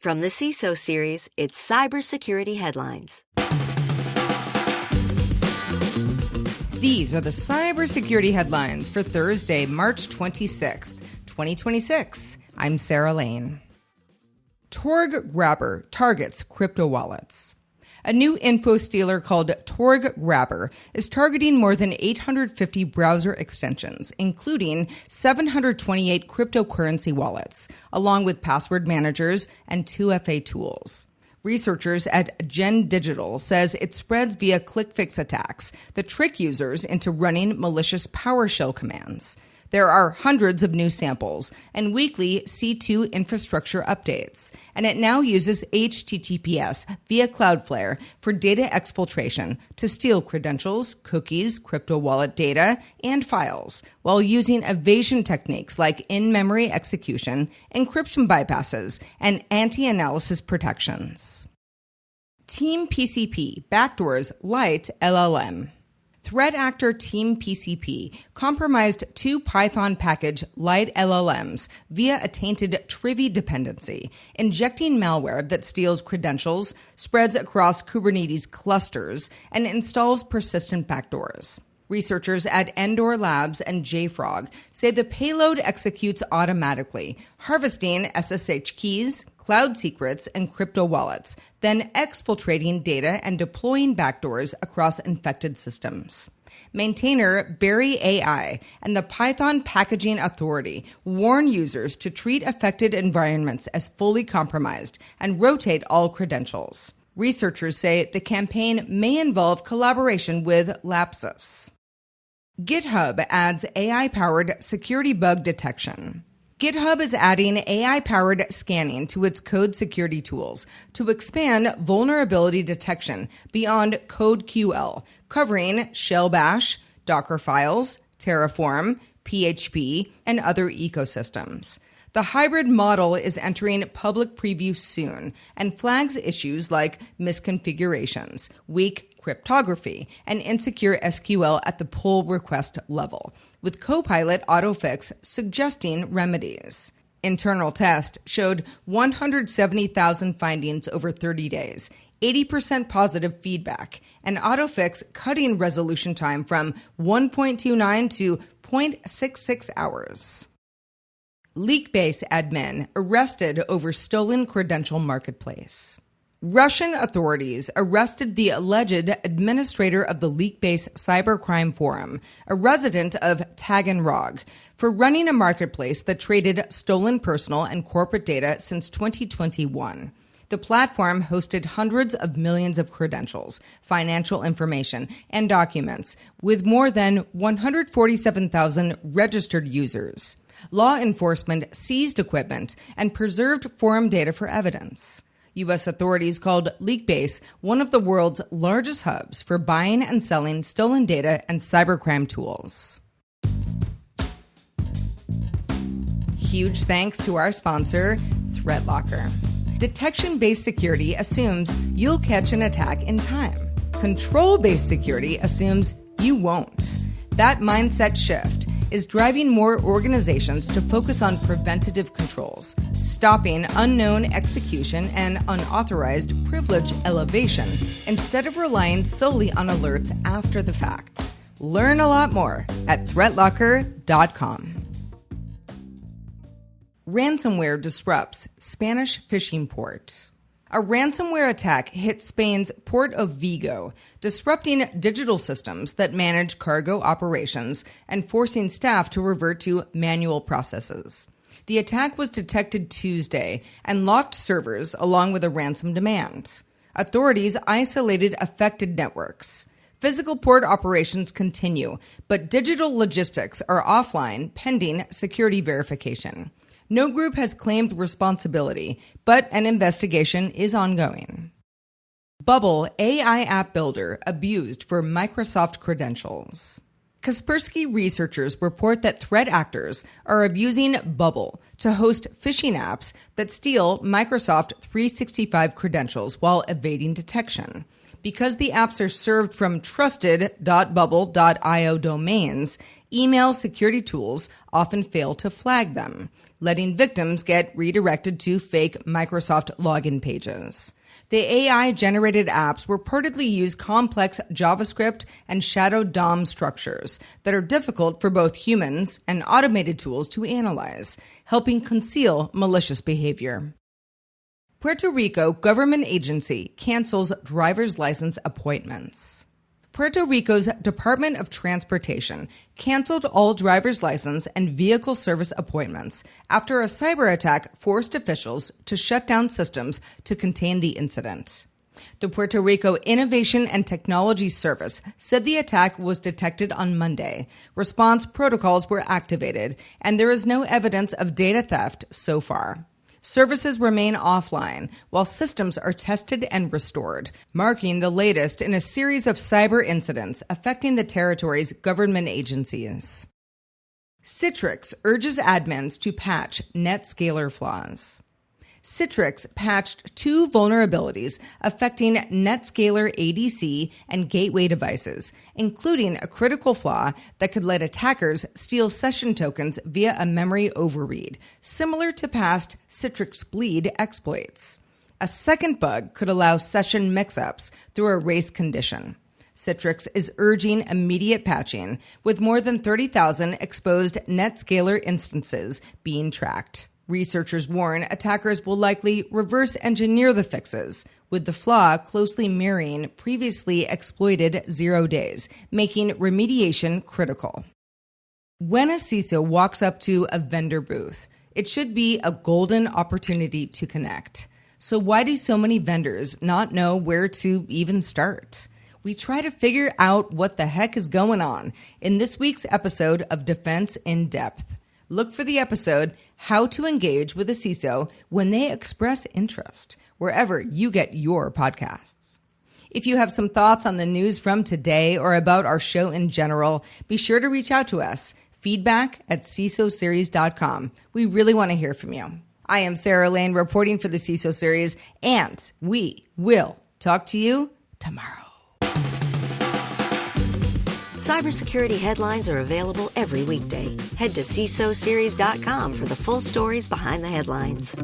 From the CISO series, it's Cybersecurity Headlines. These are the cybersecurity headlines for Thursday, March 26th, 2026. I'm Sarah Lane. Torg Grabber targets crypto wallets. A new info stealer called Torg Grabber is targeting more than 850 browser extensions, including 728 cryptocurrency wallets, along with password managers and 2FA tools. Researchers at Gen Digital says it spreads via click-fix attacks that trick users into running malicious PowerShell commands. There are hundreds of new samples and weekly C2 infrastructure updates, and it now uses HTTPS via Cloudflare for data exfiltration to steal credentials, cookies, crypto wallet data, and files, while using evasion techniques like in-memory execution, encryption bypasses, and anti-analysis protections. TeamPCP backdoors LiteLLM. Threat actor TeamPCP compromised two Python package LiteLLMs via a tainted Trivy dependency, injecting malware that steals credentials, spreads across Kubernetes clusters, and installs persistent backdoors. Researchers at Endor Labs and JFrog say the payload executes automatically, harvesting SSH keys, cloud secrets, and crypto wallets, then exfiltrating data and deploying backdoors across infected systems. Maintainer Barry AI and the Python Packaging Authority warn users to treat affected environments as fully compromised and rotate all credentials. Researchers say the campaign may involve collaboration with Lapsus. GitHub adds AI-powered security bug detection. GitHub is adding AI-powered scanning to its code security tools to expand vulnerability detection beyond CodeQL, covering Shell Bash, Docker files, Terraform, PHP, and other ecosystems. The hybrid model is entering public preview soon and flags issues like misconfigurations, weak cryptography, and insecure SQL at the pull request level, with Copilot Autofix suggesting remedies. Internal test showed 170,000 findings over 30 days, 80% positive feedback, and Autofix cutting resolution time from 1.29 to 0.66 hours. Leakbase admin arrested over stolen credential marketplace. Russian authorities arrested the alleged administrator of the Leakbase cybercrime forum, a resident of Taganrog, for running a marketplace that traded stolen personal and corporate data since 2021. The platform hosted hundreds of millions of credentials, financial information, and documents, with more than 147,000 registered users. Law enforcement seized equipment and preserved forum data for evidence. U.S. authorities called Leakbase one of the world's largest hubs for buying and selling stolen data and cybercrime tools. Huge thanks to our sponsor, ThreatLocker. Detection-based security assumes you'll catch an attack in time. Control-based security assumes you won't. That mindset shift is driving more organizations to focus on preventative controls, stopping unknown execution and unauthorized privilege elevation instead of relying solely on alerts after the fact. Learn a lot more at threatlocker.com. Ransomware disrupts Spanish fishing port. A ransomware attack hit Spain's port of Vigo, disrupting digital systems that manage cargo operations and forcing staff to revert to manual processes. The attack was detected Tuesday and locked servers along with a ransom demand. Authorities isolated affected networks. Physical port operations continue, but digital logistics are offline pending security verification. No group has claimed responsibility, but an investigation is ongoing. Bubble AI app builder abused for Microsoft credentials. Kaspersky researchers report that threat actors are abusing Bubble to host phishing apps that steal Microsoft 365 credentials while evading detection. Because the apps are served from trusted.bubble.io domains, email security tools often fail to flag them, letting victims get redirected to fake Microsoft login pages. The AI-generated apps reportedly use complex JavaScript and shadow DOM structures that are difficult for both humans and automated tools to analyze, helping conceal malicious behavior. Puerto Rico government agency cancels driver's license appointments. Puerto Rico's Department of Transportation canceled all driver's license and vehicle service appointments after a cyber attack forced officials to shut down systems to contain the incident. The Puerto Rico Innovation and Technology Service said the attack was detected on Monday. Response protocols were activated, and there is no evidence of data theft so far. Services remain offline while systems are tested and restored, marking the latest in a series of cyber incidents affecting the territory's government agencies. Citrix urges admins to patch NetScaler flaws. Citrix patched 2 vulnerabilities affecting NetScaler ADC and gateway devices, including a critical flaw that could let attackers steal session tokens via a memory overread, similar to past Citrix Bleed exploits. A second bug could allow session mix-ups through a race condition. Citrix is urging immediate patching, with more than 30,000 exposed NetScaler instances being tracked. Researchers warn attackers will likely reverse engineer the fixes, with the flaw closely mirroring previously exploited 0 days, making remediation critical. When a CISO walks up to a vendor booth, it should be a golden opportunity to connect. So why do so many vendors not know where to even start? We try to figure out what the heck is going on in this week's episode of Defense in Depth. Look for the episode, How to Engage with a CISO When They Express Interest, wherever you get your podcasts. If you have some thoughts on the news from today or about our show in general, be sure to reach out to us. feedback@CISOseries.com. We really want to hear from you. I am Sarah Lane reporting for the CISO Series, and we will talk to you tomorrow. Cybersecurity headlines are available every weekday. Head to CISOseries.com for the full stories behind the headlines.